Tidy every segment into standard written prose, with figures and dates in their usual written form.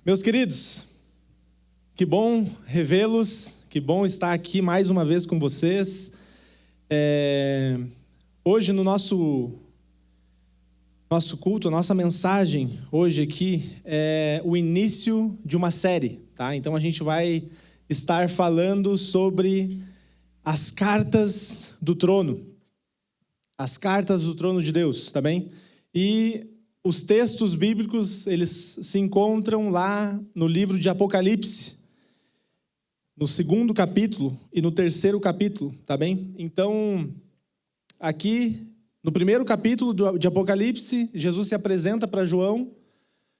Meus queridos, que bom revê-los, que bom estar aqui mais uma vez com vocês. Hoje no nosso culto, a nossa mensagem hoje aqui é o início de uma série, tá? Então a gente vai estar falando sobre as cartas do trono. As cartas do trono de Deus, tá bem? E os textos bíblicos, eles se encontram lá no livro de Apocalipse, no 2º capítulo e no 3º capítulo, tá bem? Então, aqui, no 1º capítulo de Apocalipse, Jesus se apresenta para João.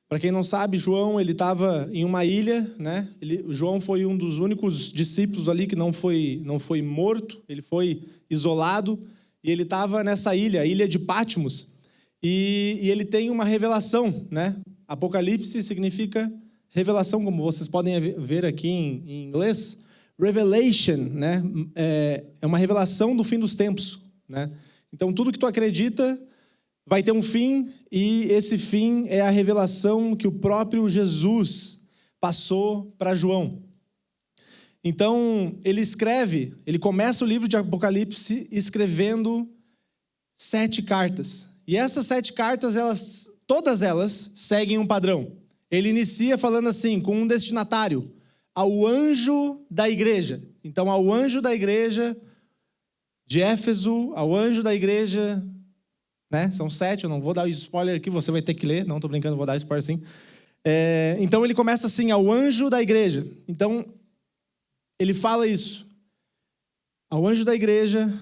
Para quem não sabe, João, ele estava em uma ilha, né? João foi um dos únicos discípulos ali que não foi morto, ele foi isolado, e ele estava nessa ilha, a ilha de Patmos. E ele tem uma revelação, né? Apocalipse significa revelação, como vocês podem ver aqui em inglês. Revelation, né? É uma revelação do fim dos tempos, né? Então, tudo que tu acredita vai ter um fim, e esse fim é a revelação que o próprio Jesus passou para João. Então, ele começa o livro de Apocalipse escrevendo 7 cartas. E essas 7 cartas, todas elas seguem um padrão. Ele inicia falando assim, com um destinatário, ao anjo da igreja. Então, ao anjo da igreja de Éfeso, ao anjo da igreja, né? São 7, eu não vou dar spoiler aqui, você vai ter que ler. Não, estou brincando, vou dar spoiler sim. Então, ele começa assim, ao anjo da igreja. Então, ele fala isso. Ao anjo da igreja,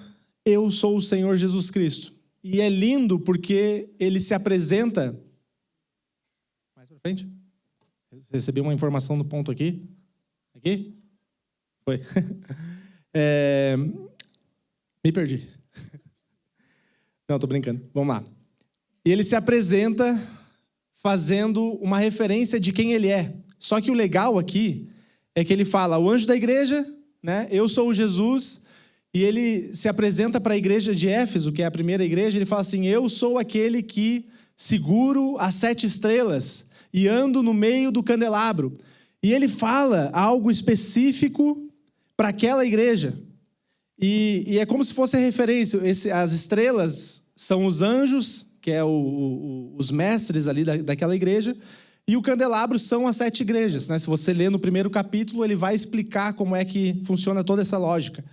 eu sou o Senhor Jesus Cristo. E é lindo porque ele se apresenta... Mais para frente. Recebi uma informação no ponto aqui. Aqui? Foi. Me perdi. Não, estou brincando. Vamos lá. E ele se apresenta fazendo uma referência de quem ele é. Só que o legal aqui é que ele fala, o anjo da igreja, né? Eu sou o Jesus... E ele se apresenta para a igreja de Éfeso, que é a primeira igreja, ele fala assim, eu sou aquele que seguro as 7 estrelas e ando no meio do candelabro. E ele fala algo específico para aquela igreja. E é como se fosse a referência, as estrelas são os anjos, que é os mestres ali daquela igreja, e o candelabro são as 7 igrejas, né? Se você ler no 1º capítulo, ele vai explicar como é que funciona toda essa lógica.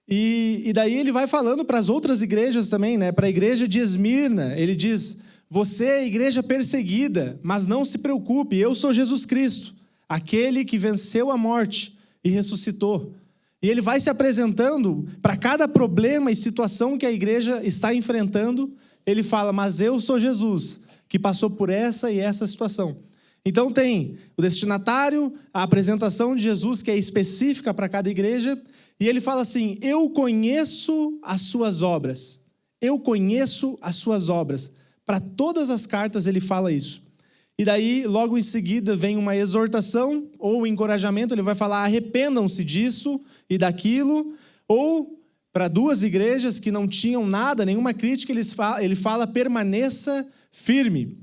E daí ele vai falando para as outras igrejas também, né? Para a igreja de Esmirna, ele diz, você é igreja perseguida, mas não se preocupe, eu sou Jesus Cristo, aquele que venceu a morte e ressuscitou. E ele vai se apresentando para cada problema e situação que a igreja está enfrentando, ele fala, mas eu sou Jesus, que passou por essa e essa situação. Então tem o destinatário, a apresentação de Jesus, que é específica para cada igreja, e ele fala assim, eu conheço as suas obras. Eu conheço as suas obras. Para todas as cartas ele fala isso. E daí, logo em seguida, vem uma exortação ou encorajamento. Ele vai falar, arrependam-se disso e daquilo. Ou, para 2 igrejas que não tinham nada, nenhuma crítica, ele fala, permaneça firme.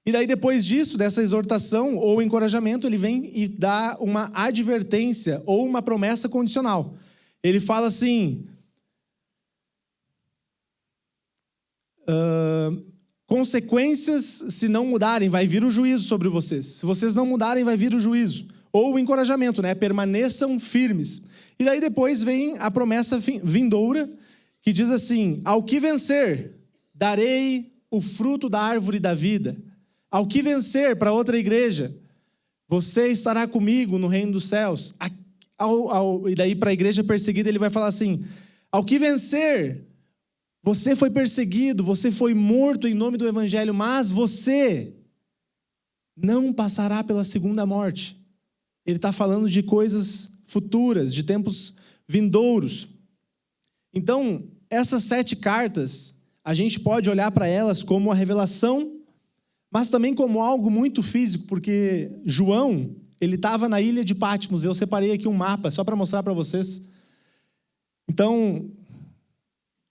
E daí, depois disso, dessa exortação ou encorajamento, ele vem e dá uma advertência ou uma promessa condicional. Ele fala assim, consequências, se não mudarem, vai vir o juízo sobre vocês. Se vocês não mudarem, vai vir o juízo. Ou o encorajamento, né? Permaneçam firmes. E daí depois vem a promessa vindoura, que diz assim, ao que vencer, darei o fruto da árvore da vida. Ao que vencer, para outra igreja, você estará comigo no reino dos céus. E daí para a igreja perseguida ele vai falar assim, ao que vencer, você foi perseguido, você foi morto em nome do evangelho, mas você não passará pela segunda morte. Ele está falando de coisas futuras, de tempos vindouros. Então, essas 7 cartas, a gente pode olhar para elas como a revelação, mas também como algo muito físico, porque João, ele estava na ilha de Patmos. Eu separei aqui um mapa, só para mostrar para vocês. Então,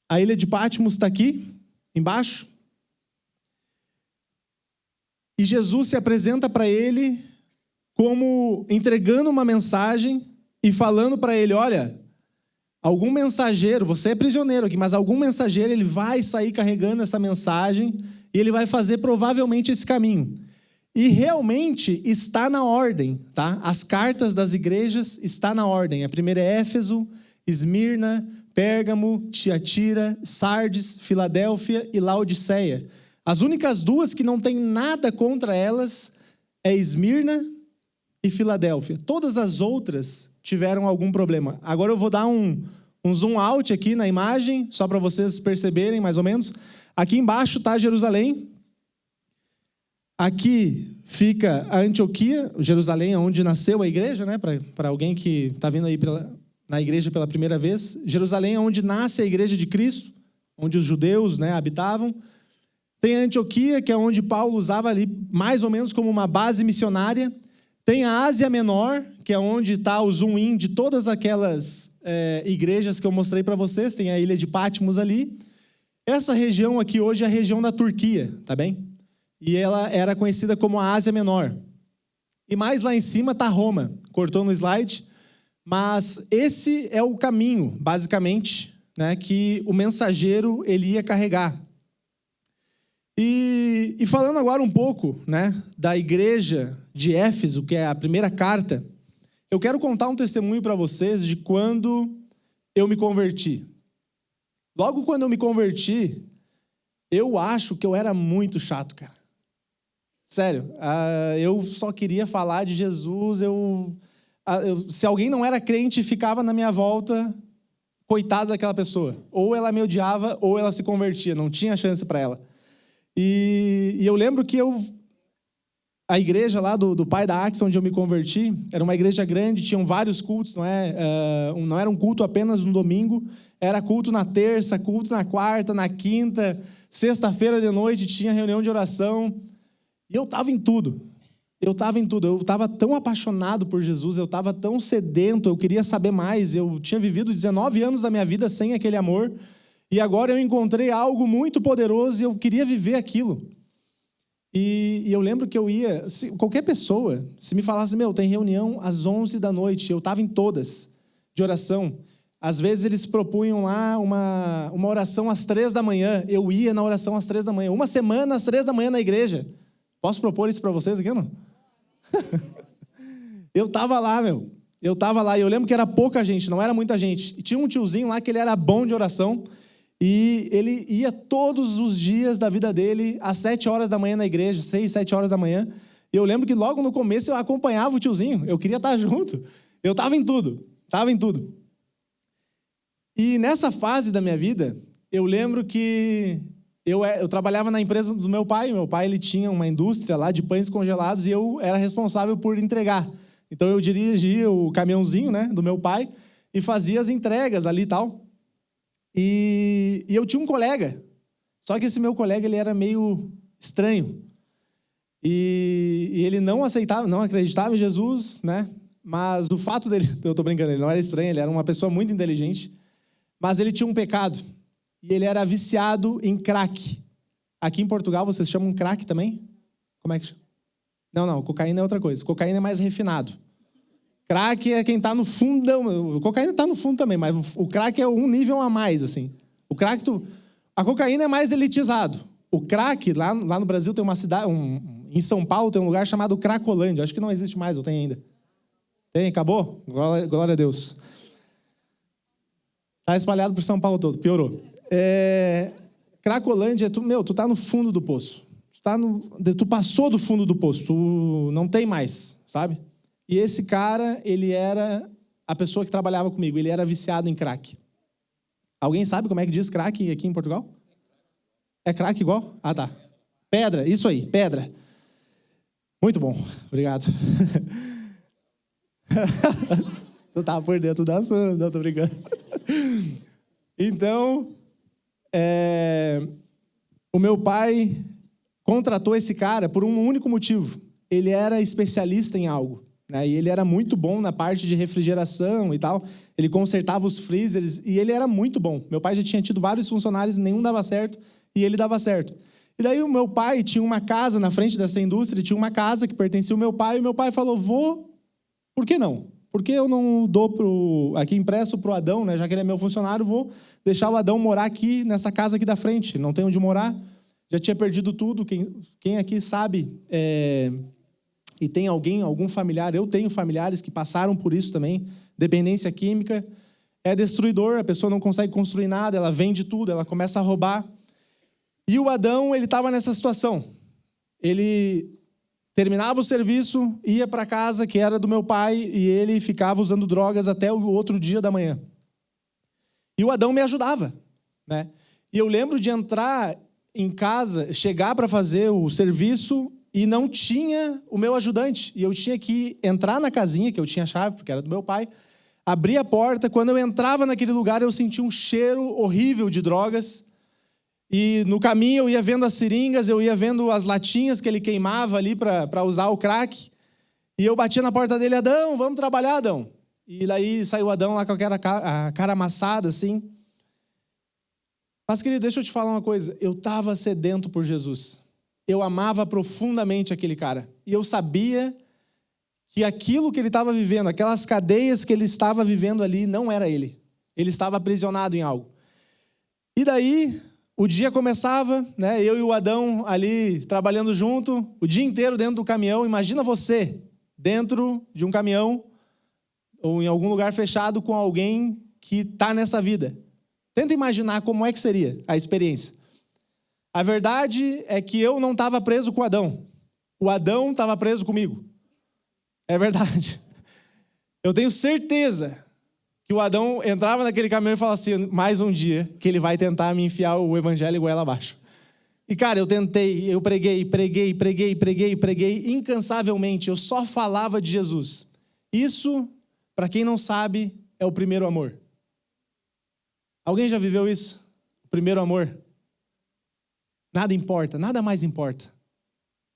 a ilha de Patmos está aqui, embaixo. E Jesus se apresenta para ele como entregando uma mensagem e falando para ele, olha, algum mensageiro, você é prisioneiro aqui, mas algum mensageiro ele vai sair carregando essa mensagem e ele vai fazer provavelmente esse caminho. E realmente está na ordem, tá? As cartas das igrejas estão na ordem. A primeira é Éfeso, Esmirna, Pérgamo, Tiatira, Sardes, Filadélfia e Laodiceia. As únicas duas que não tem nada contra elas é Esmirna e Filadélfia. Todas as outras tiveram algum problema. Agora eu vou dar um zoom out aqui na imagem, só para vocês perceberem mais ou menos. Aqui embaixo está Jerusalém. Aqui fica a Antioquia, Jerusalém, onde nasceu a igreja, né? Para alguém que está vindo aí na igreja pela primeira vez. Jerusalém é onde nasce a igreja de Cristo, onde os judeus, né, habitavam. Tem a Antioquia, que é onde Paulo usava ali mais ou menos como uma base missionária. Tem a Ásia Menor, que é onde está o zoom-in de todas aquelas igrejas que eu mostrei para vocês. Tem a ilha de Patmos ali. Essa região aqui hoje é a região da Turquia, tá bem? E ela era conhecida como a Ásia Menor. E mais lá em cima está Roma. Cortou no slide. Mas esse é o caminho, basicamente, né, que o mensageiro ele ia carregar. E falando agora um pouco, né, da igreja de Éfeso, que é a primeira carta, eu quero contar um testemunho para vocês de quando eu me converti. Logo quando eu me converti, eu acho que eu era muito chato, cara. Sério, eu só queria falar de Jesus, se alguém não era crente e ficava na minha volta, coitada daquela pessoa. Ou ela me odiava, ou ela se convertia, não tinha chance para ela. E eu lembro que a igreja lá do pai da Axa, onde eu me converti, era uma igreja grande, tinham vários cultos, não era um culto apenas no domingo, era culto na terça, culto na quarta, na quinta, sexta-feira de noite tinha reunião de oração, e eu estava em tudo. Eu estava tão apaixonado por Jesus, eu estava tão sedento, eu queria saber mais, eu tinha vivido 19 anos da minha vida sem aquele amor, e agora eu encontrei algo muito poderoso e eu queria viver aquilo. E eu lembro que eu ia, qualquer pessoa, se me falasse, tem reunião às 11 da noite, eu estava em todas, de oração. Às vezes eles propunham lá uma oração às 3 da manhã, eu ia na oração às 3 da manhã, uma semana às 3 da manhã na igreja. Posso propor isso para vocês aqui ou não? Eu estava lá, eu estava lá, e eu lembro que era pouca gente, não era muita gente. E tinha um tiozinho lá que ele era bom de oração, e ele ia todos os dias da vida dele, às 7 horas da manhã na igreja, 6, 7 horas da manhã. E eu lembro que logo no começo eu acompanhava o tiozinho, eu queria estar junto. Eu estava em tudo. E nessa fase da minha vida, eu lembro que eu trabalhava na empresa do meu pai. Meu pai ele tinha uma indústria lá de pães congelados e eu era responsável por entregar. Então eu dirigia o caminhãozinho, né, do meu pai e fazia as entregas ali e tal. E eu tinha um colega, só que esse meu colega ele era meio estranho. E ele não acreditava em Jesus, né? Mas o fato dele, eu estou brincando, ele não era estranho, ele era uma pessoa muito inteligente, mas ele tinha um pecado. E ele era viciado em crack. Aqui em Portugal vocês chamam crack também? Como é que chama? Não, cocaína é outra coisa. Cocaína é mais refinado. Crack é quem está no fundão. Cocaína está no fundo também, mas o crack é um nível a mais, assim. O crack, a cocaína é mais elitizado. O crack, lá no Brasil tem uma cidade, em São Paulo tem um lugar chamado Cracolândia. Acho que não existe mais, ou tem ainda? Tem, acabou? Glória a Deus. Está espalhado por São Paulo todo, piorou. Cracolândia, tu tá no fundo do poço. Tu passou do fundo do poço, tu não tem mais, sabe? E esse cara, ele era a pessoa que trabalhava comigo, ele era viciado em crack. Alguém sabe como é que diz crack aqui em Portugal? É crack igual? Ah, tá. Pedra, isso aí, pedra. Muito bom, obrigado. Tu tá por dentro do assunto, não tô brincando. Então, o meu pai contratou esse cara por um único motivo. Ele era especialista em algo, né? E ele era muito bom na parte de refrigeração e tal. Ele consertava os freezers e ele era muito bom. Meu pai já tinha tido vários funcionários, nenhum dava certo e ele dava certo. E daí o meu pai tinha uma casa na frente dessa indústria, tinha uma casa que pertencia ao meu pai, e meu pai falou, por que não? Por que eu não aqui empresto para o Adão, né? Já que ele é meu funcionário, vou deixar o Adão morar aqui nessa casa aqui da frente, não tem onde morar, já tinha perdido tudo, quem aqui sabe, e tem algum familiar, eu tenho familiares que passaram por isso também, dependência química, é destruidor, a pessoa não consegue construir nada, ela vende tudo, ela começa a roubar. E o Adão, ele estava nessa situação. Ele terminava o serviço, ia para a casa que era do meu pai, e ele ficava usando drogas até o outro dia da manhã. E o Adão me ajudava, né? E eu lembro de entrar em casa, chegar para fazer o serviço, e não tinha o meu ajudante. E eu tinha que entrar na casinha, que eu tinha chave, porque era do meu pai, abrir a porta. Quando eu entrava naquele lugar, eu sentia um cheiro horrível de drogas. E no caminho eu ia vendo as seringas, eu ia vendo as latinhas que ele queimava ali para usar o crack. E eu batia na porta dele, Adão, vamos trabalhar, Adão. E daí saiu o Adão lá com a cara amassada, assim. Mas, querido, deixa eu te falar uma coisa. Eu estava sedento por Jesus. Eu amava profundamente aquele cara. E eu sabia que aquilo que ele estava vivendo, aquelas cadeias que ele estava vivendo ali, não era ele. Ele estava aprisionado em algo. E daí, o dia começava, né? Eu e o Adão ali trabalhando junto, o dia inteiro dentro do caminhão. Imagina você dentro de um caminhão ou em algum lugar fechado com alguém que está nessa vida. Tenta imaginar como é que seria a experiência. A verdade é que eu não estava preso com o Adão. O Adão estava preso comigo. É verdade. Eu tenho certeza que o Adão entrava naquele caminhão e falava assim, mais um dia que ele vai tentar me enfiar o evangelho goela abaixo. E, cara, eu tentei, eu preguei incansavelmente. Eu só falava de Jesus. Isso, para quem não sabe, é o primeiro amor. Alguém já viveu isso? O primeiro amor? Nada importa, nada mais importa.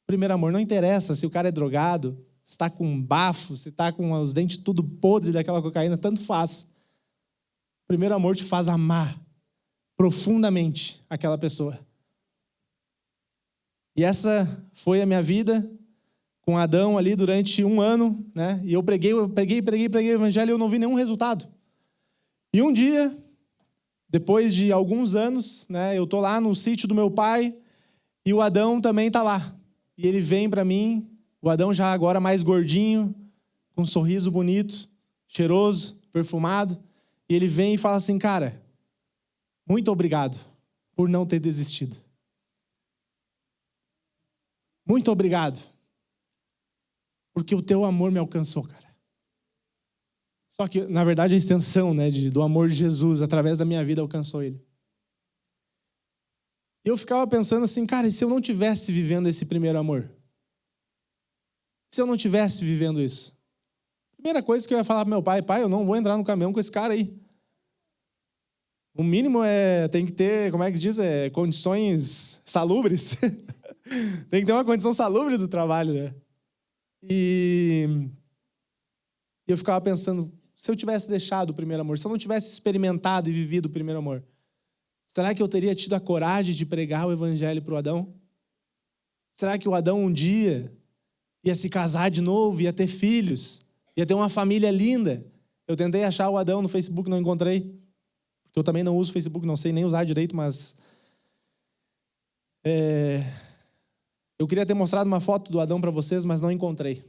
Primeiro amor, não interessa se o cara é drogado, se está com um bafo, se está com os dentes tudo podre daquela cocaína, tanto faz. O primeiro amor te faz amar profundamente aquela pessoa. E essa foi a minha vida com Adão ali durante 1 ano, né? E eu preguei o evangelho e eu não vi nenhum resultado. E um dia, depois de alguns anos, né, eu estou lá no sítio do meu pai e o Adão também está lá. E ele vem para mim, o Adão já agora mais gordinho, com um sorriso bonito, cheiroso, perfumado. E ele vem e fala assim, cara, muito obrigado por não ter desistido. Muito obrigado, porque o teu amor me alcançou, cara. Só que, na verdade, a extensão, né, do amor de Jesus através da minha vida alcançou ele. E eu ficava pensando assim, cara, e se eu não tivesse vivendo esse primeiro amor? Se eu não tivesse vivendo isso? Primeira coisa que eu ia falar para meu pai, eu não vou entrar no caminhão com esse cara aí. O mínimo tem que ter, como é que diz, condições salubres. Tem que ter uma condição salubre do trabalho, né? E eu ficava pensando, se eu tivesse deixado o primeiro amor, se eu não tivesse experimentado e vivido o primeiro amor, será que eu teria tido a coragem de pregar o evangelho para o Adão? Será que o Adão um dia ia se casar de novo, ia ter filhos, ia ter uma família linda? Eu tentei achar o Adão no Facebook, não encontrei, porque eu também não uso o Facebook, não sei nem usar direito, mas eu queria ter mostrado uma foto do Adão para vocês, mas não encontrei.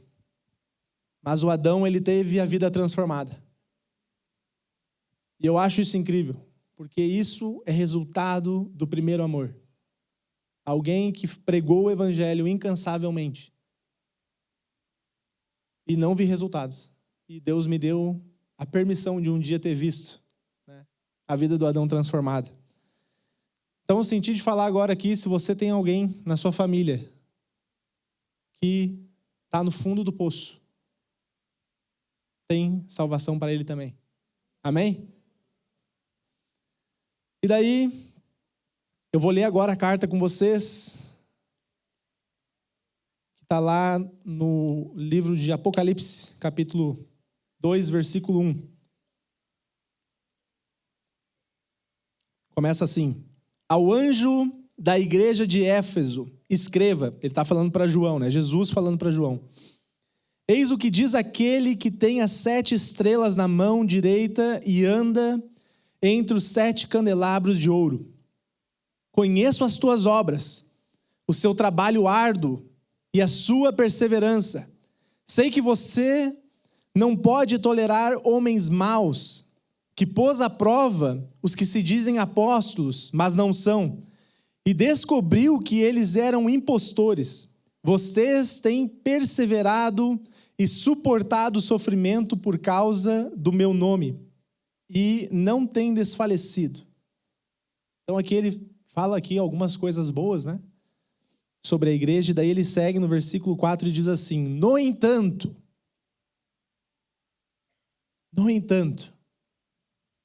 Mas o Adão, ele teve a vida transformada. E eu acho isso incrível, porque isso é resultado do primeiro amor. Alguém que pregou o evangelho incansavelmente. E não vi resultados. E Deus me deu a permissão de um dia ter visto, né, a vida do Adão transformada. Então eu senti de falar agora aqui, se você tem alguém na sua família que está no fundo do poço, tem salvação para ele também. Amém? E daí, eu vou ler agora a carta com vocês, que está lá no livro de Apocalipse, capítulo 2, versículo 1. Começa assim: ao anjo da igreja de Éfeso, escreva. Ele está falando para João, né? Jesus falando para João. Eis o que diz aquele que tem as 7 estrelas na mão direita e anda entre os 7 candelabros de ouro. Conheço as tuas obras, o seu trabalho árduo e a sua perseverança. Sei que você não pode tolerar homens maus, que pôs à prova os que se dizem apóstolos, mas não são, e descobriu que eles eram impostores. Vocês têm perseverado e suportado o sofrimento por causa do meu nome, e não têm desfalecido. Então aqui ele fala aqui algumas coisas boas, né? Sobre a igreja, e daí ele segue no versículo 4 e diz assim: No entanto,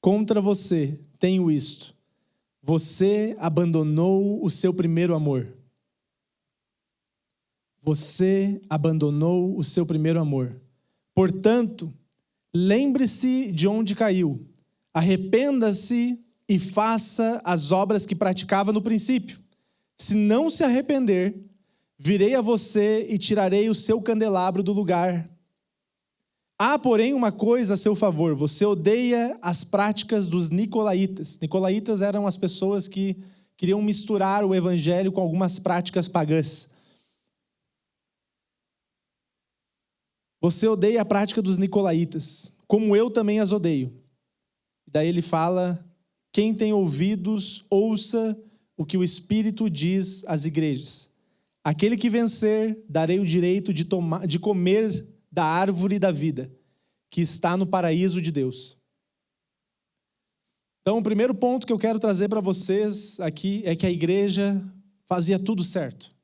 contra você tenho isto: você abandonou o seu primeiro amor. Você abandonou o seu primeiro amor. Portanto, lembre-se de onde caiu, arrependa-se e faça as obras que praticava no princípio. Se não se arrepender, virei a você e tirarei o seu candelabro do lugar. Há, porém, uma coisa a seu favor: você odeia as práticas dos nicolaítas. Nicolaítas eram as pessoas que queriam misturar o evangelho com algumas práticas pagãs. Você odeia a prática dos nicolaítas, como eu também as odeio. Daí ele fala: quem tem ouvidos, ouça o que o Espírito diz às igrejas. Aquele que vencer, darei o direito de comer da árvore da vida, que está no paraíso de Deus. Então, o primeiro ponto que eu quero trazer para vocês aqui é que a igreja fazia tudo certo.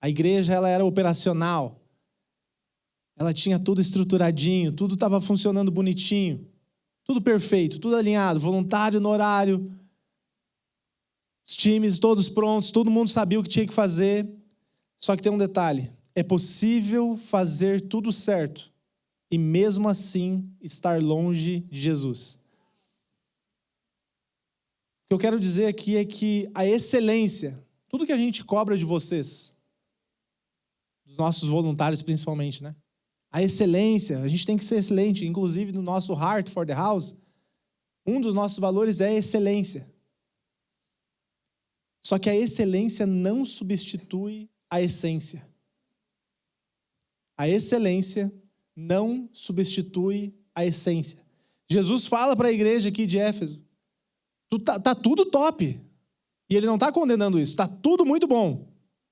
A igreja, ela era operacional. Ela tinha tudo estruturadinho, tudo estava funcionando bonitinho, tudo perfeito, tudo alinhado, voluntário no horário, os times todos prontos, todo mundo sabia o que tinha que fazer. Só que tem um detalhe: é possível fazer tudo certo e mesmo assim estar longe de Jesus. O que eu quero dizer aqui é que a excelência, tudo que a gente cobra de vocês, dos nossos voluntários principalmente, né? A excelência, a gente tem que ser excelente, inclusive no nosso Heart for the House, um dos nossos valores é a excelência. Só que a excelência não substitui a essência. A excelência não substitui a essência. Jesus fala para a igreja aqui de Éfeso: tá tudo top. E ele não está condenando isso, está tudo muito bom.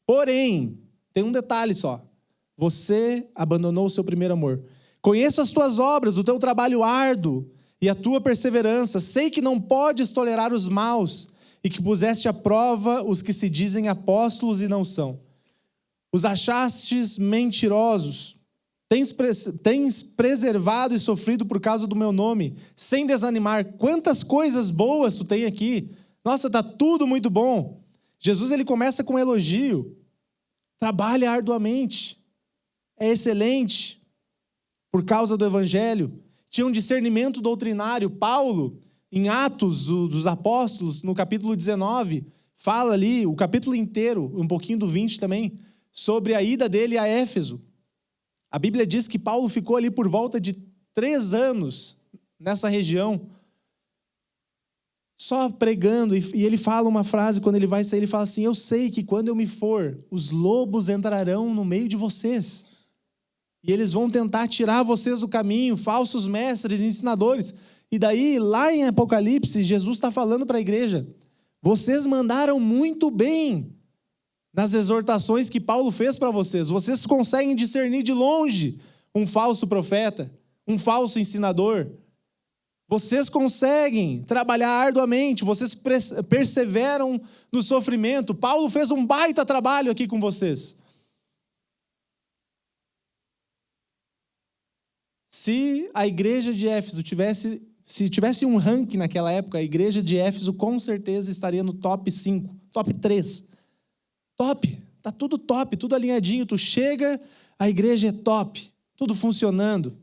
Porém, tem um detalhe só: você abandonou o seu primeiro amor. Conheço as tuas obras, o teu trabalho árduo e a tua perseverança. Sei que não podes tolerar os maus e que puseste à prova os que se dizem apóstolos e não são. Os achastes mentirosos. Tens preservado e sofrido por causa do meu nome, sem desanimar. Quantas coisas boas tu tem aqui. Nossa, está tudo muito bom. Jesus, ele começa com um elogio. Trabalha arduamente. É excelente por causa do evangelho. Tinha um discernimento doutrinário. Paulo, em Atos dos Apóstolos, no capítulo 19, fala ali, o capítulo inteiro, um pouquinho do 20 também, sobre a ida dele a Éfeso. A Bíblia diz que Paulo ficou ali por volta de 3 anos nessa região, só pregando, e ele fala uma frase, quando ele vai sair, ele fala assim: eu sei que quando eu me for, os lobos entrarão no meio de vocês, e eles vão tentar tirar vocês do caminho, falsos mestres, ensinadores. E daí, lá em Apocalipse, Jesus está falando para a igreja: vocês mandaram muito bem nas exortações que Paulo fez para vocês. Vocês conseguem discernir de longe um falso profeta, um falso ensinador. Vocês conseguem trabalhar arduamente, vocês perseveram no sofrimento. Paulo fez um baita trabalho aqui com vocês. Se a igreja de Éfeso tivesse um ranking naquela época, a igreja de Éfeso com certeza estaria no top 5, top 3. Top, tá tudo top, tudo alinhadinho. Tu chega, a igreja é top, tudo funcionando.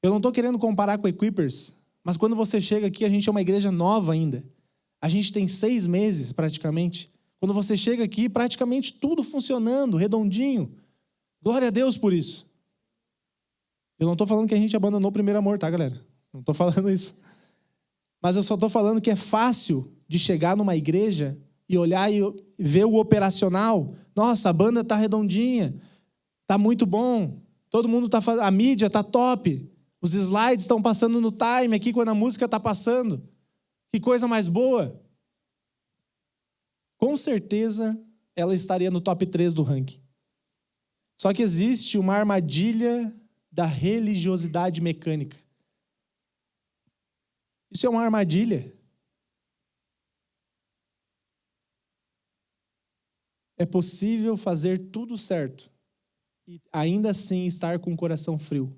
Eu não estou querendo comparar com Equippers, mas quando você chega aqui, a gente é uma igreja nova ainda. A gente tem 6 meses praticamente. Quando você chega aqui, praticamente tudo funcionando, redondinho. Glória a Deus por isso. Eu não estou falando que a gente abandonou o primeiro amor, tá, galera? Não estou falando isso. Mas eu só estou falando que é fácil de chegar numa igreja e olhar e ver o operacional. Nossa, a banda está redondinha, está muito bom. Todo mundo está fazendo, a mídia está top. Os slides estão passando no time aqui quando a música está passando. Que coisa mais boa. Com certeza ela estaria no top 3 do ranking. Só que existe uma armadilha da religiosidade mecânica. Isso é uma armadilha. É possível fazer tudo certo e ainda assim estar com o coração frio.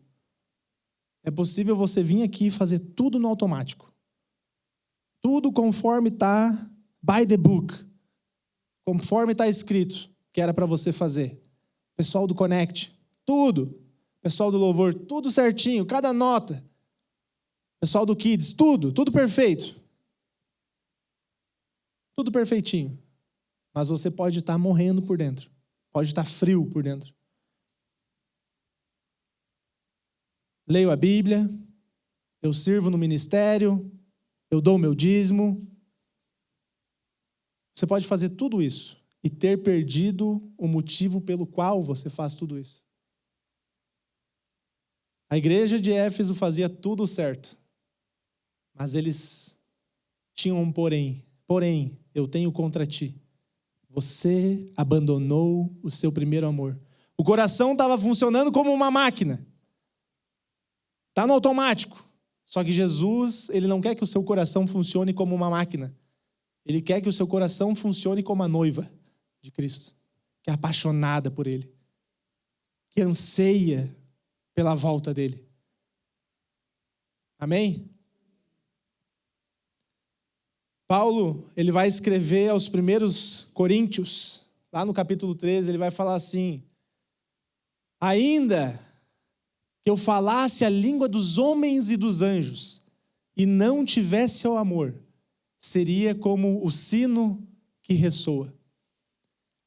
É possível você vir aqui e fazer tudo no automático. Tudo conforme está by the book. Conforme está escrito que era para você fazer. Pessoal do Connect, tudo. Pessoal do Louvor, tudo certinho, cada nota. Pessoal do Kids, tudo perfeito. Tudo perfeitinho. Mas você pode estar morrendo por dentro. Pode estar frio por dentro. Leio a Bíblia, eu sirvo no ministério, eu dou o meu dízimo. Você pode fazer tudo isso e ter perdido o motivo pelo qual você faz tudo isso. A igreja de Éfeso fazia tudo certo, mas eles tinham um porém. Porém, eu tenho contra ti. Você abandonou o seu primeiro amor. O coração estava funcionando como uma máquina. Está no automático. Só que Jesus, ele não quer que o seu coração funcione como uma máquina. Ele quer que o seu coração funcione como a noiva de Cristo, que é apaixonada por Ele, que anseia pela volta dEle. Amém? Paulo, ele vai escrever aos primeiros Coríntios, lá no capítulo 13, ele vai falar assim: ainda que eu falasse a língua dos homens e dos anjos, e não tivesse o amor, seria como o sino que ressoa.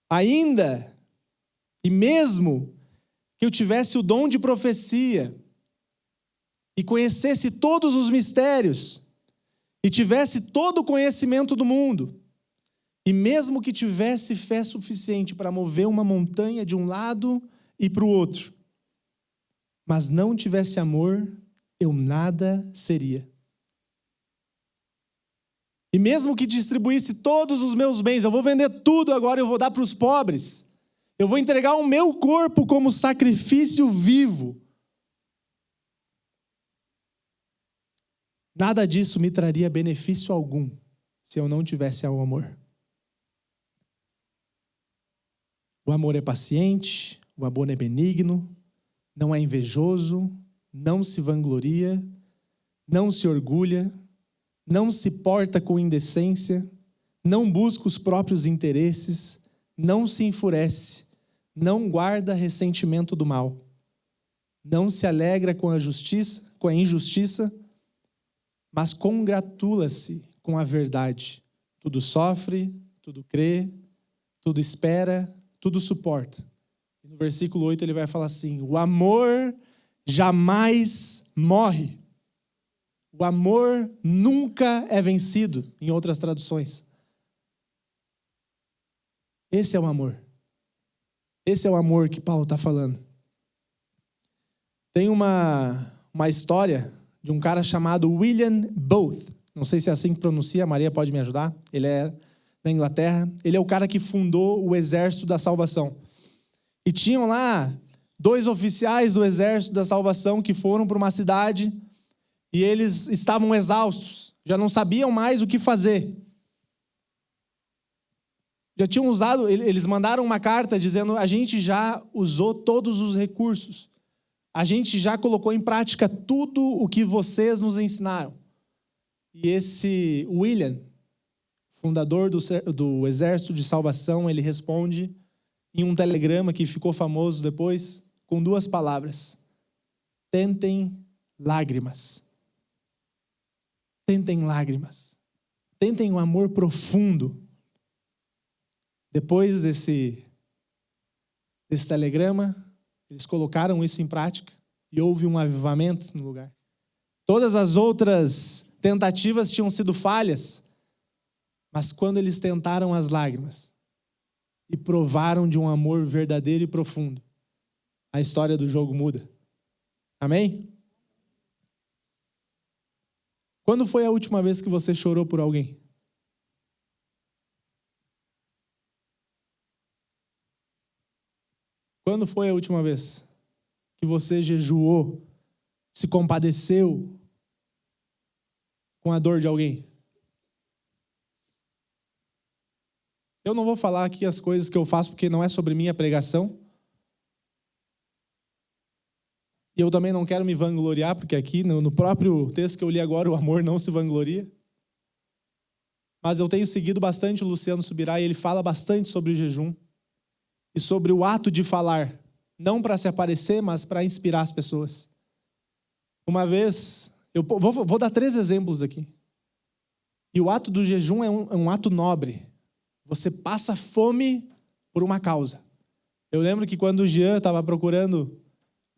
Ainda, e mesmo que eu tivesse o dom de profecia, e conhecesse todos os mistérios, e tivesse todo o conhecimento do mundo, e mesmo que tivesse fé suficiente para mover uma montanha de um lado e para o outro, mas não tivesse amor, eu nada seria. E mesmo que distribuísse todos os meus bens, eu vou vender tudo agora, eu vou dar para os pobres. Eu vou entregar o meu corpo como sacrifício vivo. Nada disso me traria benefício algum se eu não tivesse o amor. O amor é paciente, o amor é benigno, não é invejoso, não se vangloria, não se orgulha, não se porta com indecência, não busca os próprios interesses, não se enfurece, não guarda ressentimento do mal, não se alegra com a injustiça, mas congratula-se com a verdade. Tudo sofre, tudo crê, tudo espera, tudo suporta. E no versículo 8 ele vai falar assim: o amor jamais morre. O amor nunca é vencido, em outras traduções. Esse é o amor. Esse é o amor que Paulo está falando. Tem uma história de um cara chamado William Booth. Não sei se é assim que pronuncia, a Maria pode me ajudar. Ele é da Inglaterra. Ele é o cara que fundou o Exército da Salvação. E tinham lá 2 oficiais do Exército da Salvação que foram para uma cidade e eles estavam exaustos, já não sabiam mais o que fazer. Já tinham usado, eles mandaram uma carta dizendo: a gente já usou todos os recursos. A gente já colocou em prática tudo o que vocês nos ensinaram. E esse William, fundador do Exército de Salvação, ele responde em um telegrama que ficou famoso depois, com 2 palavras: tentem lágrimas. Tentem lágrimas. Tentem um amor profundo. Depois desse telegrama, eles colocaram isso em prática e houve um avivamento no lugar. Todas as outras tentativas tinham sido falhas, mas quando eles tentaram as lágrimas e provaram de um amor verdadeiro e profundo, a história do jogo muda. Amém? Quando foi a última vez que você chorou por alguém? Quando foi a última vez que você jejuou, se compadeceu com a dor de alguém? Eu não vou falar aqui as coisas que eu faço porque não é sobre minha pregação. E eu também não quero me vangloriar, porque aqui no próprio texto que eu li agora, o amor não se vangloria. Mas eu tenho seguido bastante o Luciano Subirá e ele fala bastante sobre o jejum e sobre o ato de falar, não para se aparecer, mas para inspirar as pessoas. Uma vez, eu vou dar 3 exemplos aqui. E o ato do jejum é um ato nobre. Você passa fome por uma causa. Eu lembro que quando o Jean estava procurando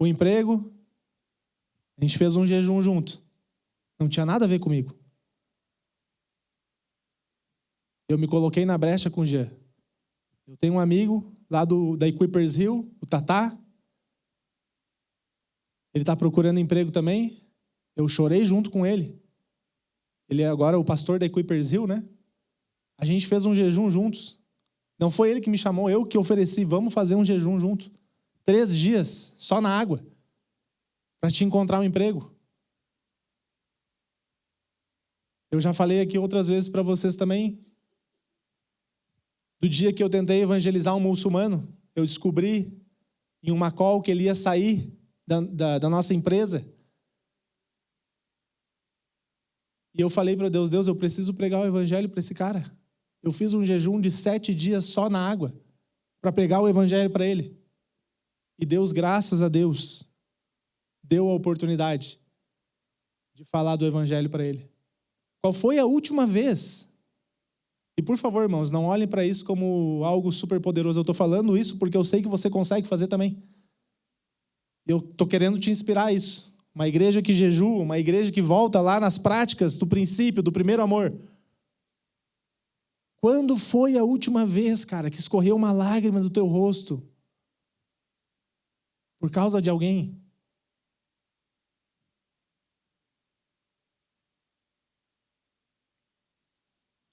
o emprego, a gente fez um jejum junto. Não tinha nada a ver comigo. Eu me coloquei na brecha com o Jean. Eu tenho um amigo lá da Equippers Hill, o Tatá. Ele está procurando emprego também. Eu chorei junto com ele. Ele é agora o pastor da Equippers Hill, né? A gente fez um jejum juntos. Não foi ele que me chamou, eu que ofereci. Vamos fazer um jejum junto. 3 dias, só na água. Para te encontrar um emprego. Eu já falei aqui outras vezes para vocês também. Do dia que eu tentei evangelizar um muçulmano, eu descobri em uma call que ele ia sair da nossa empresa. E eu falei para Deus, eu preciso pregar o evangelho para esse cara. Eu fiz um jejum de 7 dias só na água para pregar o evangelho para ele. E Deus, graças a Deus, deu a oportunidade de falar do evangelho para ele. Qual foi a última vez? E por favor, irmãos, não olhem para isso como algo super poderoso. Eu estou falando isso porque eu sei que você consegue fazer também. Eu estou querendo te inspirar a isso. Uma igreja que jejua, uma igreja que volta lá nas práticas do princípio, do primeiro amor. Quando foi a última vez, cara, que escorreu uma lágrima do teu rosto por causa de alguém?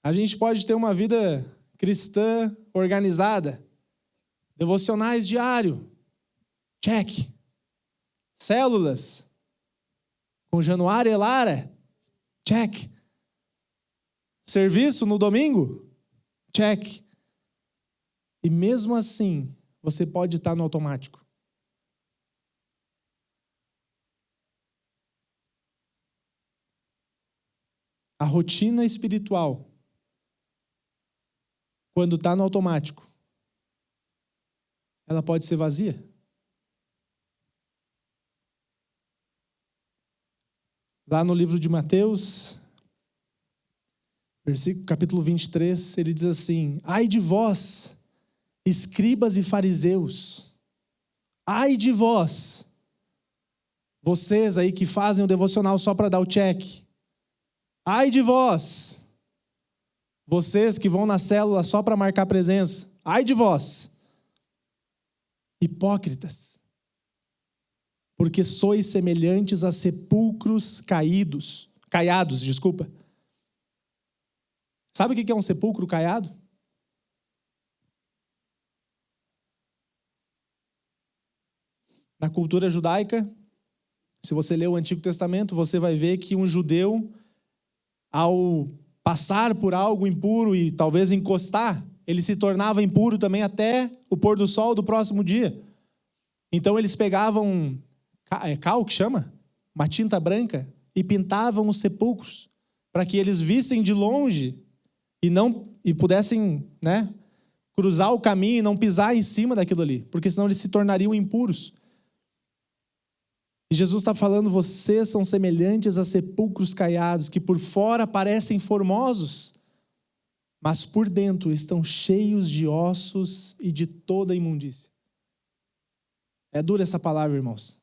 A gente pode ter uma vida cristã organizada, devocionais diário, check. Células, com Januário e Lara, check. Serviço no domingo, check. E mesmo assim, você pode estar no automático. A rotina espiritual, quando está no automático, ela pode ser vazia. Lá no livro de Mateus, capítulo 23, ele diz assim: ai de vós, escribas e fariseus, ai de vós, vocês aí que fazem o devocional só para dar o check, ai de vós, vocês que vão na célula só para marcar presença, ai de vós, hipócritas, porque sois semelhantes a sepulcros caiados. Sabe o que é um sepulcro caiado? Na cultura judaica, se você ler o Antigo Testamento, você vai ver que um judeu, ao passar por algo impuro e talvez encostar, ele se tornava impuro também até o pôr do sol do próximo dia. Então eles pegavam cal, que chama? Uma tinta branca, e pintavam os sepulcros, para que eles vissem de longe e pudessem, né, cruzar o caminho e não pisar em cima daquilo ali, porque senão eles se tornariam impuros. E Jesus está falando, vocês são semelhantes a sepulcros caiados, que por fora parecem formosos, mas por dentro estão cheios de ossos e de toda imundícia. É dura essa palavra, irmãos.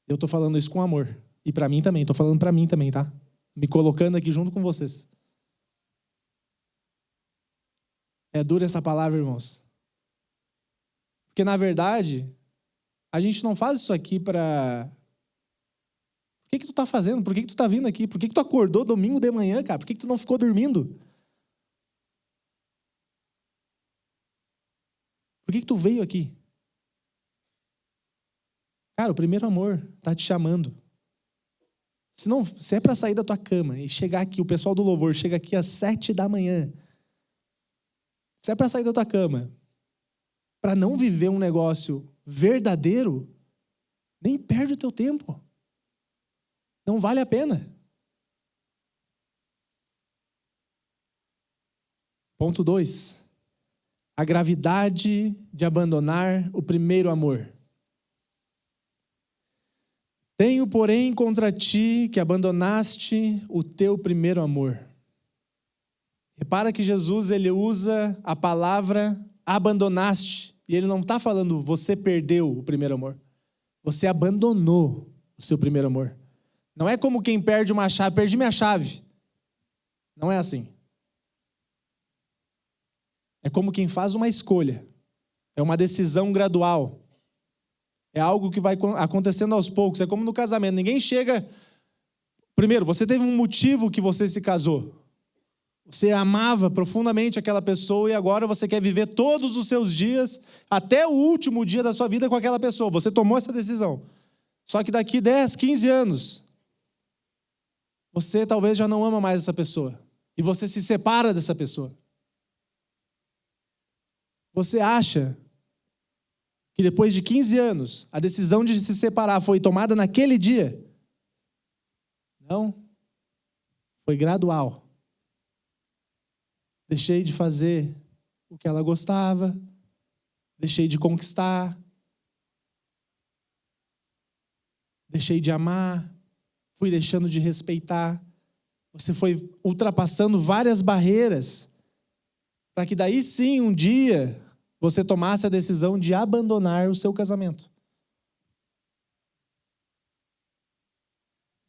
Eu estou falando isso com amor. E para mim também, estou falando para mim também, tá? Me colocando aqui junto com vocês. É dura essa palavra, irmãos. Porque, na verdade, a gente não faz isso aqui para... Por que tu tá fazendo? Por que tu tá vindo aqui? Por que tu acordou domingo de manhã, cara? Por que tu não ficou dormindo? Por que tu veio aqui? Cara, o primeiro amor tá te chamando. Se é para sair da tua cama e chegar aqui, o pessoal do louvor chega aqui às 7 da manhã. Se é para sair da tua cama, para não viver um negócio verdadeiro, nem perde o teu tempo. Não vale a pena. Ponto 2. A gravidade de abandonar o primeiro amor. Tenho, porém, contra ti que abandonaste o teu primeiro amor. Repara que Jesus ele usa a palavra abandonaste. E ele não está falando você perdeu o primeiro amor. Você abandonou o seu primeiro amor. Não é como quem perde uma chave, perdi minha chave. Não é assim. É como quem faz uma escolha. É uma decisão gradual. É algo que vai acontecendo aos poucos. É como no casamento. Ninguém chega... Primeiro, você teve um motivo que você se casou. Você amava profundamente aquela pessoa e agora você quer viver todos os seus dias, até o último dia da sua vida com aquela pessoa. Você tomou essa decisão. Só que daqui 10, 15 anos, você talvez já não ama mais essa pessoa. E você se separa dessa pessoa. Você acha que depois de 15 anos, a decisão de se separar foi tomada naquele dia? Não. Foi gradual. Deixei de fazer o que ela gostava. Deixei de conquistar. Deixei de amar. Fui deixando de respeitar. Você foi ultrapassando várias barreiras para que daí sim, um dia, você tomasse a decisão de abandonar o seu casamento.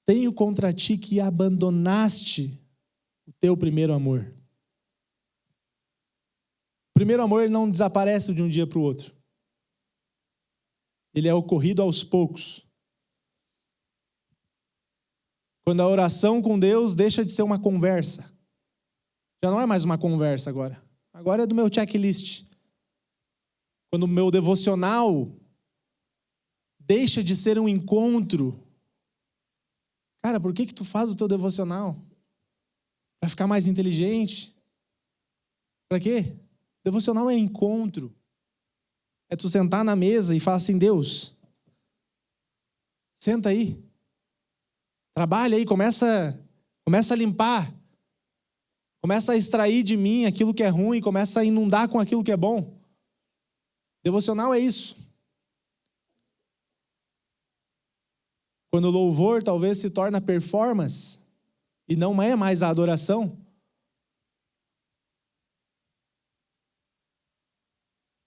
Tenho contra ti que abandonaste o teu primeiro amor. O primeiro amor ele não desaparece de um dia para o outro. Ele é ocorrido aos poucos. Quando a oração com Deus deixa de ser uma conversa. Já não é mais uma conversa agora. Agora é do meu checklist. Quando o meu devocional deixa de ser um encontro. Cara, por que tu faz o teu devocional? Para ficar mais inteligente? Para quê? Devocional é encontro. É tu sentar na mesa e falar assim, Deus, senta aí. Trabalha aí, começa a limpar. Começa a extrair de mim aquilo que é ruim, começa a inundar com aquilo que é bom. Devocional é isso. Quando o louvor talvez se torna performance e não é mais a adoração,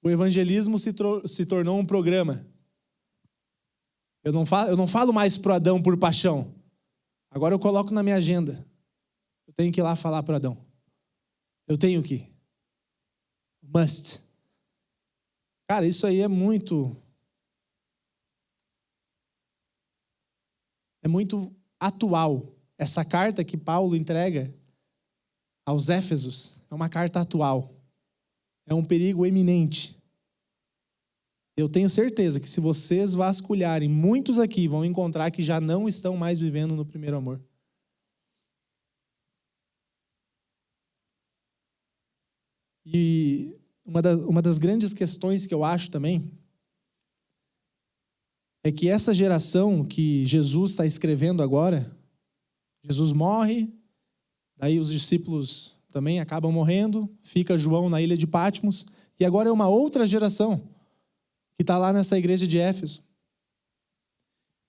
o evangelismo se tornou um programa. Eu não falo mais pro Adão por paixão. Agora eu coloco na minha agenda. Eu tenho que ir lá falar pro Adão. Eu tenho que ir. Must. Cara, isso aí é muito atual. Essa carta que Paulo entrega aos Éfesos é uma carta atual. É um perigo eminente. Eu tenho certeza que se vocês vasculharem, muitos aqui vão encontrar que já não estão mais vivendo no primeiro amor. E uma das grandes questões que eu acho também é que essa geração que Jesus está escrevendo agora, Jesus morre, daí os discípulos também acabam morrendo, fica João na ilha de Patmos, e agora é uma outra geração que está lá nessa igreja de Éfeso.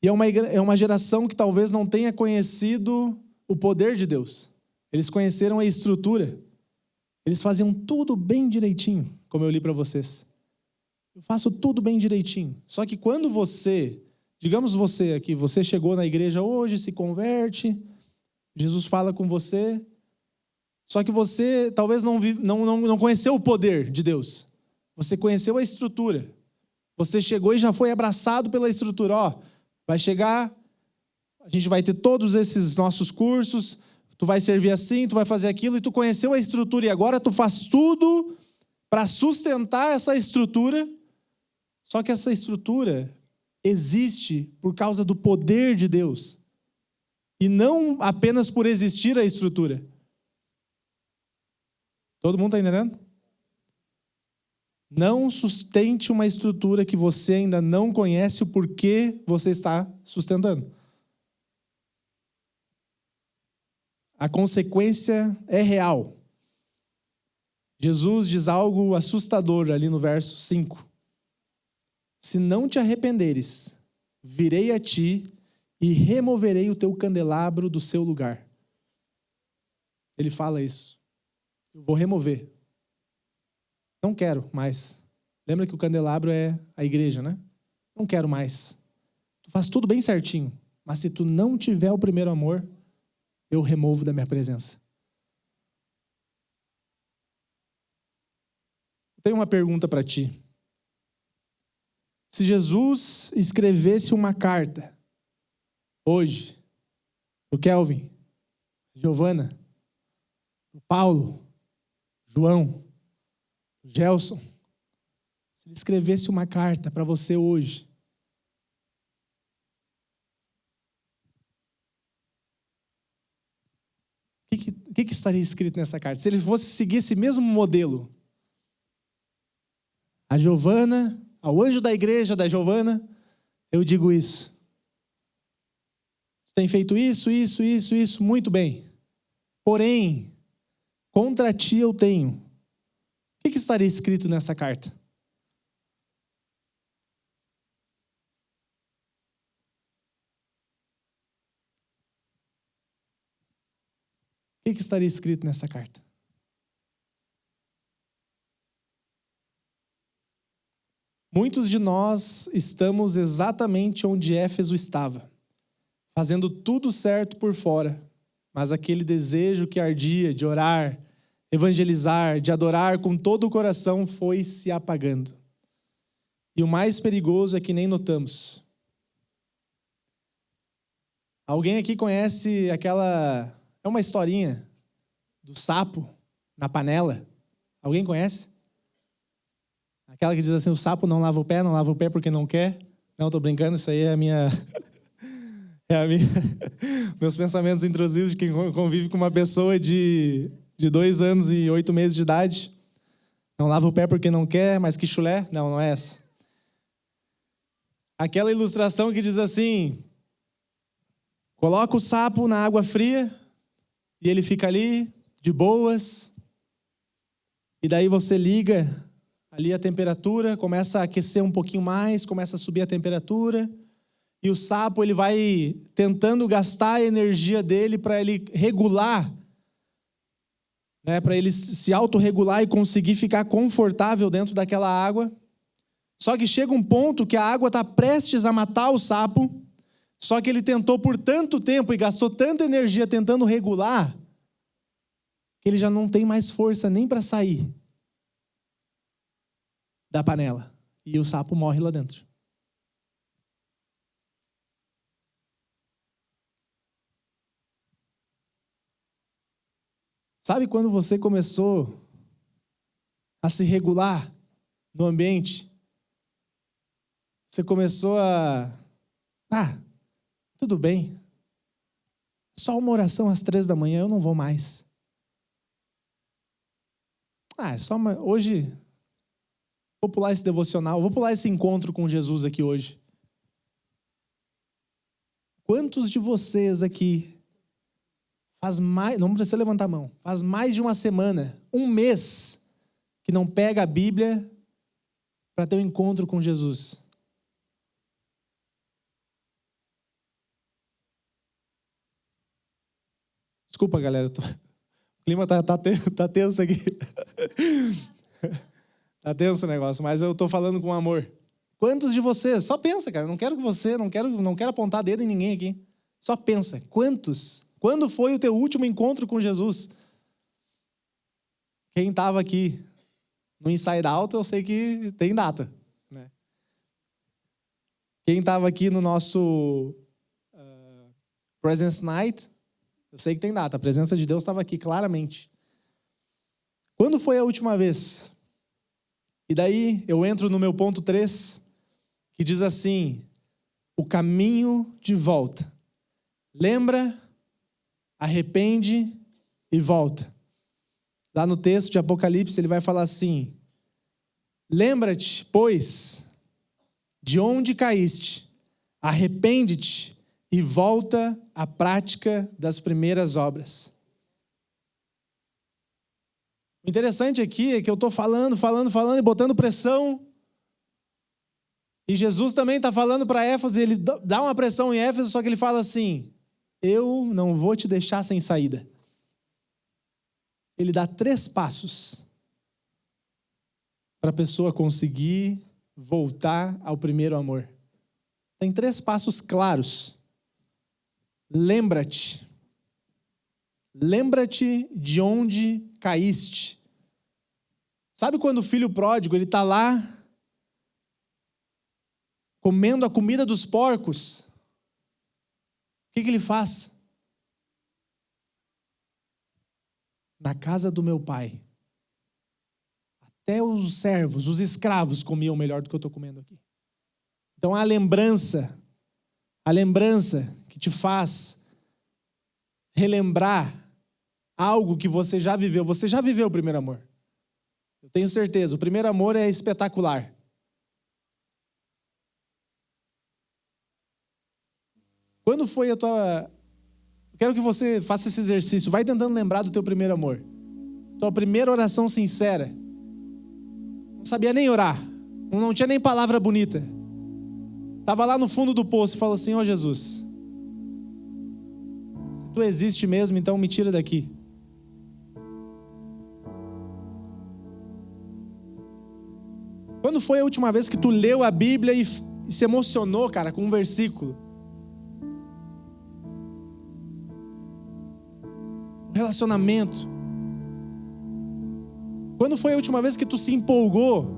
E é uma geração que talvez não tenha conhecido o poder de Deus. Eles conheceram a estrutura. Eles faziam tudo bem direitinho, como eu li para vocês. Eu faço tudo bem direitinho. Só que quando você, digamos você aqui, você chegou na igreja hoje, se converte, Jesus fala com você, só que você talvez não conheceu o poder de Deus. Você conheceu a estrutura. Você chegou e já foi abraçado pela estrutura. Ó, vai chegar, a gente vai ter todos esses nossos cursos, tu vai servir assim, tu vai fazer aquilo, e tu conheceu a estrutura e agora tu faz tudo para sustentar essa estrutura. Só que essa estrutura existe por causa do poder de Deus. E não apenas por existir a estrutura. Todo mundo está entendendo? Não sustente uma estrutura que você ainda não conhece o porquê você está sustentando. A consequência é real. Jesus diz algo assustador ali no verso 5. Se não te arrependeres, virei a ti e removerei o teu candelabro do seu lugar. Ele fala isso. Eu vou remover. Não quero mais. Lembra que o candelabro é a igreja, né? Não quero mais. Tu faz tudo bem certinho, mas se tu não tiver o primeiro amor, eu removo da minha presença. Eu tenho uma pergunta para ti. Se Jesus escrevesse uma carta hoje para o Kelvin, Giovana, o Paulo, João, Gelson, se ele escrevesse uma carta para você hoje, o que estaria escrito nessa carta? Se ele fosse seguir esse mesmo modelo, a Giovana, ao anjo da igreja da Giovana, eu digo isso. Tem feito isso, muito bem. Porém, contra ti eu tenho. O que estaria escrito nessa carta? O que estaria escrito nessa carta? Muitos de nós estamos exatamente onde Éfeso estava, fazendo tudo certo por fora, mas aquele desejo que ardia de orar, evangelizar, de adorar com todo o coração foi se apagando. E o mais perigoso é que nem notamos. Alguém aqui conhece aquela... É uma historinha do sapo na panela? Alguém conhece? Aquela que diz assim, o sapo não lava o pé porque não quer. Não, estou brincando, isso aí é a minha... Meus pensamentos intrusivos de quem convive com uma pessoa de 2 anos e 8 meses de idade. Não lava o pé porque não quer, mas que chulé. Não é essa. Aquela ilustração que diz assim, coloca o sapo na água fria e ele fica ali, de boas. E daí você liga ali a temperatura, começa a aquecer um pouquinho mais, começa a subir a temperatura. E o sapo ele vai tentando gastar a energia dele para ele regular, né, para ele se autorregular e conseguir ficar confortável dentro daquela água. Só que chega um ponto que a água está prestes a matar o sapo, só que ele tentou por tanto tempo e gastou tanta energia tentando regular, que ele já não tem mais força nem para sair da panela. E o sapo morre lá dentro. Sabe quando você começou a se regular no ambiente? Você começou a... tudo bem. Só uma oração às 3 da manhã, eu não vou mais. É só uma... Hoje, vou pular esse devocional, vou pular esse encontro com Jesus aqui hoje. Quantos de vocês aqui faz mais, não precisa levantar a mão, faz mais de uma semana, 1 mês, que não pega a Bíblia para ter um encontro com Jesus? Desculpa, galera, clima tá tenso aqui. Tá tenso o negócio, mas eu tô falando com amor. Quantos de vocês? Só pensa, cara. Não quero apontar dedo em ninguém aqui. Só pensa. Quantos? Quando foi o teu último encontro com Jesus? Quem estava aqui no Inside Out, eu sei que tem data, né? Quem estava aqui no nosso Presence Night, eu sei que tem data. A presença de Deus estava aqui, claramente. Quando foi a última vez? E daí eu entro no meu ponto 3, que diz assim: o caminho de volta. Lembra, arrepende e volta. Lá no texto de Apocalipse ele vai falar assim: lembra-te, pois, de onde caíste, arrepende-te e volta à prática das primeiras obras. O interessante aqui é que eu estou falando e botando pressão. E Jesus também está falando para Éfeso, e ele dá uma pressão em Éfeso, só que ele fala assim: eu não vou te deixar sem saída. Ele dá 3 passos para a pessoa conseguir voltar ao primeiro amor. Tem 3 passos claros. Lembra-te. Lembra-te de onde caíste. Sabe quando o filho pródigo, ele está lá comendo a comida dos porcos? O que ele faz? Na casa do meu pai, até os servos, os escravos comiam melhor do que eu estou comendo aqui. Então a lembrança que te faz relembrar algo que você já viveu. Você já viveu o primeiro amor. Eu tenho certeza, o primeiro amor é espetacular. Quando foi a tua... Eu quero que você faça esse exercício. Vai tentando lembrar do teu primeiro amor. Tua primeira oração sincera. Não sabia nem orar. Não tinha nem palavra bonita. Estava lá no fundo do poço e falou assim: ó Jesus, se tu existe mesmo, então me tira daqui. Quando foi a última vez que tu leu a Bíblia e se emocionou, cara, com um versículo? Relacionamento. Quando foi a última vez que tu se empolgou?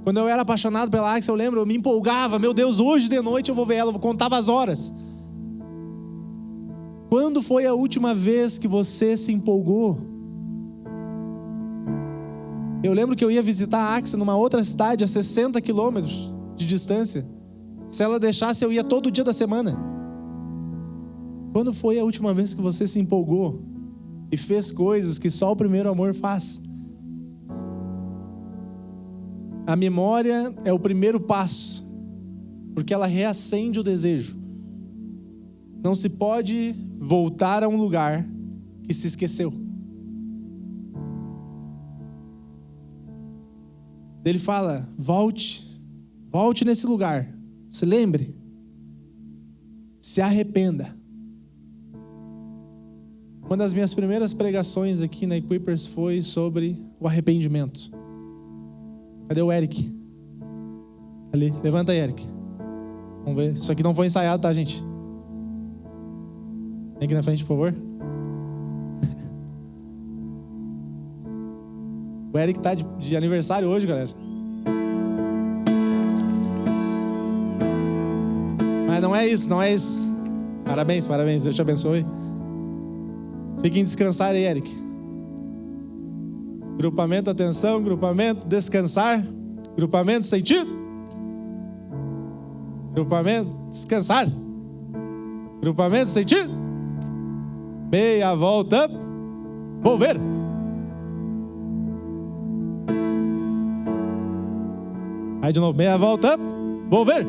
Quando eu era apaixonado pela Axel, eu lembro, eu me empolgava. Meu Deus, hoje de noite eu vou ver ela, eu contava as horas. Quando foi a última vez que você se empolgou? Eu lembro que eu ia visitar a Axel numa outra cidade, a 60 quilômetros de distância. Se ela deixasse, eu ia todo dia da semana. Quando foi a última vez que você se empolgou e fez coisas que só o primeiro amor faz? A memória é o primeiro passo, porque ela reacende o desejo. Não se pode voltar a um lugar que se esqueceu. Ele fala: volte nesse lugar, se lembre, se arrependa. Uma das minhas primeiras pregações aqui na Equippers foi sobre o arrependimento. Cadê o Eric? Ali, levanta aí, Eric. Vamos ver, isso aqui não foi ensaiado, tá, gente? Vem aqui na frente, por favor. O Eric tá de aniversário hoje, galera. Mas não é isso. Parabéns, Deus te abençoe. Fiquem descansar aí, Eric. Grupamento, atenção, grupamento, descansar. Grupamento, sentido. Grupamento, descansar. Grupamento, sentido. Meia volta, volver. Aí de novo, meia volta, volver.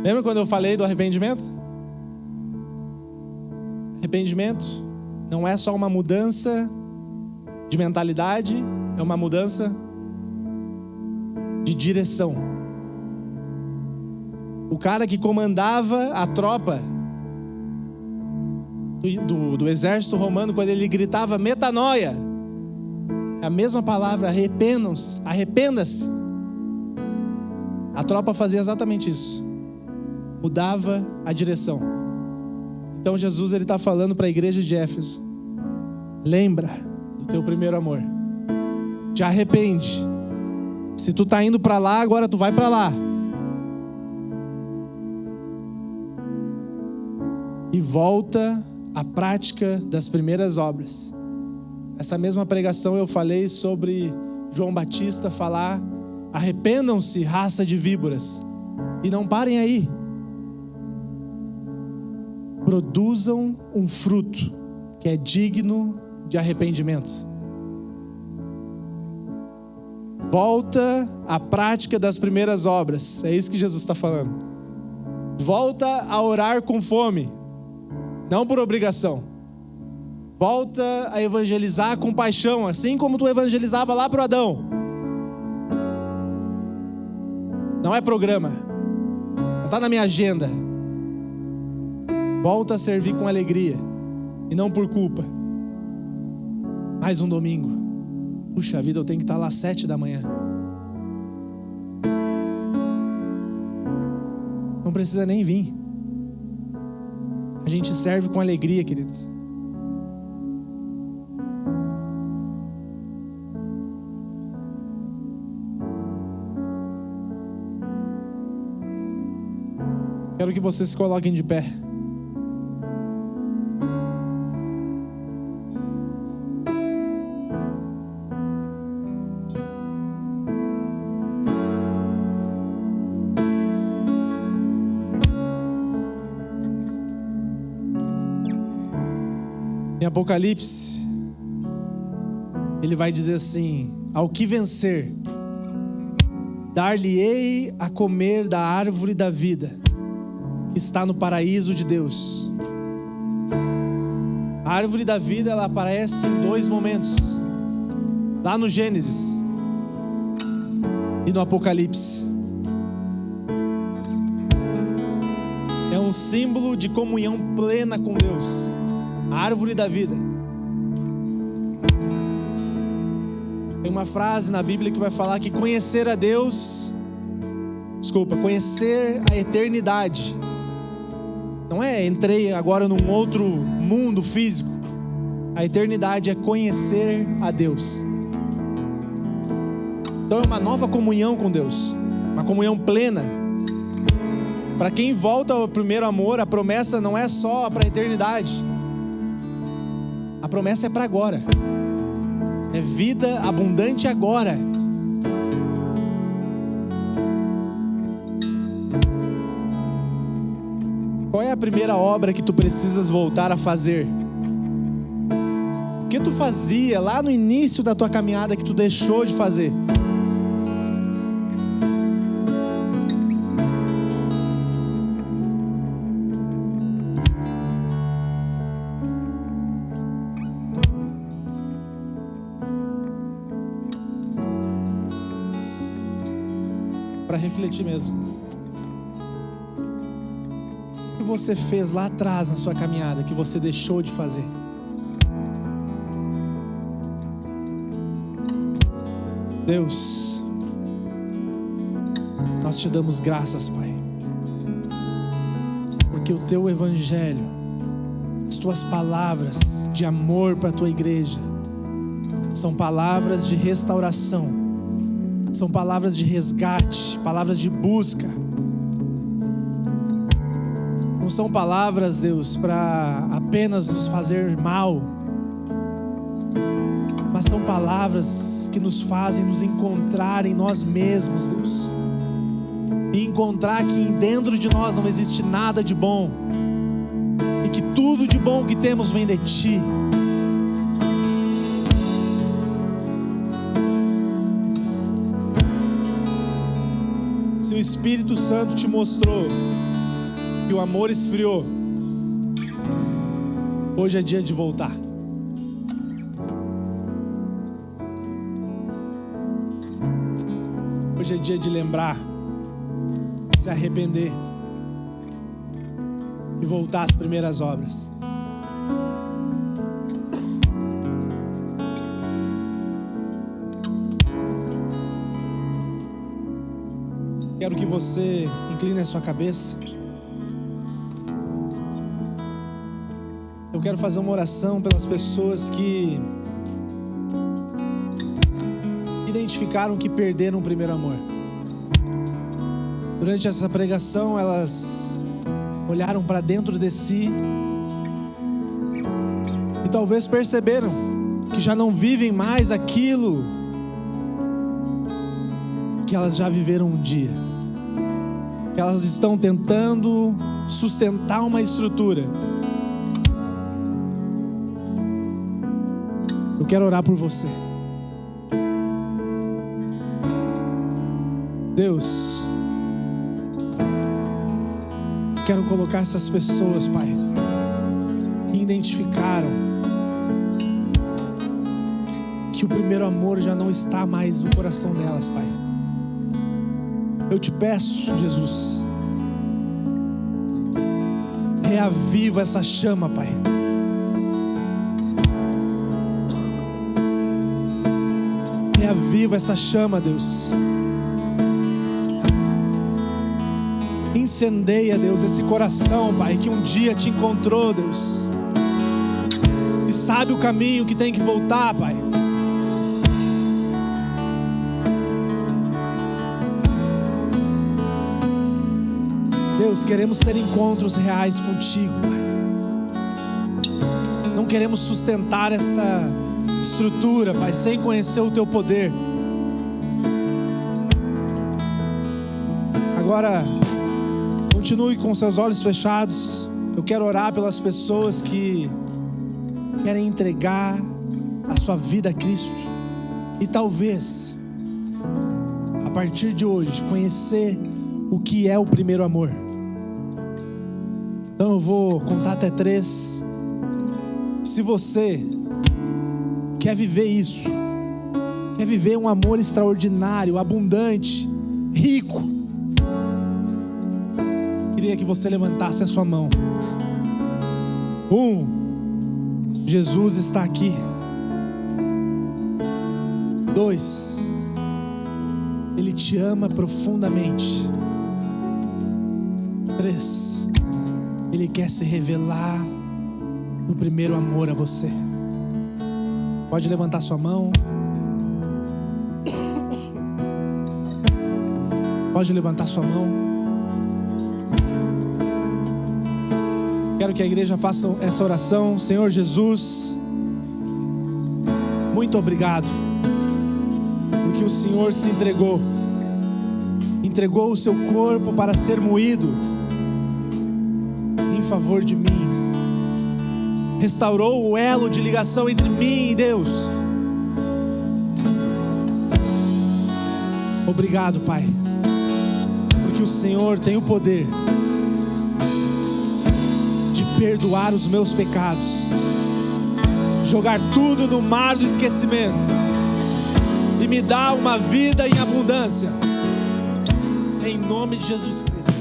Lembra quando eu falei do arrependimento? Arrependimento não é só uma mudança de mentalidade, é uma mudança de direção. O cara que comandava a tropa do exército romano, quando ele gritava metanoia, é a mesma palavra, arrependa-se. A tropa fazia exatamente isso, mudava a direção. Então Jesus está falando para a igreja de Éfeso: lembra do teu primeiro amor, te arrepende. Se tu está indo para lá, agora tu vai para lá. E volta à prática das primeiras obras. Essa mesma pregação eu falei sobre João Batista falar: arrependam-se, raça de víboras. E não parem aí. Produzam um fruto que é digno de arrependimento. Volta à prática das primeiras obras. É isso que Jesus está falando. Volta a orar com fome, não por obrigação. Volta a evangelizar com paixão, assim como tu evangelizava lá para o Adão. Não é programa, não está na minha agenda. Volta a servir com alegria e não por culpa. Mais um domingo. Puxa vida, eu tenho que estar lá às 7 da manhã. Não precisa nem vir. A gente serve com alegria, queridos. Quero que vocês se coloquem de pé. Em Apocalipse, ele vai dizer assim: ao que vencer, dar-lhe-ei a comer da árvore da vida, que está no paraíso de Deus. A árvore da vida, ela aparece em 2 momentos, lá no Gênesis e no Apocalipse. É um símbolo de comunhão plena com Deus. A árvore da vida. Tem uma frase na Bíblia que vai falar que conhecer a eternidade, não é entrei agora num outro mundo físico. A eternidade é conhecer a Deus. Então é uma nova comunhão com Deus, uma comunhão plena. Para quem volta ao primeiro amor, a promessa não é só para a eternidade. A promessa é para agora. É vida abundante agora. Qual é a primeira obra que tu precisas voltar a fazer? O que tu fazia lá no início da tua caminhada que tu deixou de fazer? Para refletir mesmo. O que você fez lá atrás na sua caminhada que você deixou de fazer? Deus, nós te damos graças, Pai, porque o teu evangelho, as tuas palavras de amor para a tua igreja, são palavras de restauração, são palavras de resgate, palavras de busca. Não são palavras, Deus, para apenas nos fazer mal, mas são palavras que nos fazem nos encontrar em nós mesmos, Deus, e encontrar que dentro de nós não existe nada de bom, e que tudo de bom que temos vem de Ti. Se o Espírito Santo te mostrou que o amor esfriou, hoje é dia de voltar. Hoje é dia de lembrar, se arrepender e voltar às primeiras obras. Quero que você incline a sua cabeça. Eu quero fazer uma oração pelas pessoas que identificaram que perderam o primeiro amor. Durante essa pregação, elas olharam para dentro de si e talvez perceberam que já não vivem mais aquilo que elas já viveram um dia. Que elas estão tentando sustentar uma estrutura. Eu quero orar por você. Deus, quero colocar essas pessoas, Pai, que identificaram que o primeiro amor já não está mais no coração delas, Pai. Eu te peço, Jesus, reaviva essa chama, Pai. Reaviva essa chama, Deus. Incendeia, Deus, esse coração, Pai, que um dia te encontrou, Deus, e sabe o caminho que tem que voltar, Pai. Deus, queremos ter encontros reais contigo, Pai. Não queremos sustentar essa estrutura, Pai, sem conhecer o teu poder. Agora, continue com seus olhos fechados. Eu quero orar pelas pessoas que querem entregar a sua vida a Cristo e talvez, a partir de hoje, conhecer o que é o primeiro amor. Então eu vou contar até 3. Se você quer viver isso, quer viver um amor extraordinário, abundante, rico, queria que você levantasse a sua mão. 1, Jesus está aqui. 2, Ele te ama profundamente. 3, Ele quer se revelar no primeiro amor a você. Pode levantar sua mão. Pode levantar sua mão. Quero que a igreja faça essa oração. Senhor Jesus, muito obrigado, porque o Senhor se entregou o seu corpo para ser moído em favor de mim, restaurou o elo de ligação entre mim e Deus. Obrigado, Pai, porque o Senhor tem o poder de perdoar os meus pecados, jogar tudo no mar do esquecimento e me dar uma vida em abundância, em nome de Jesus Cristo.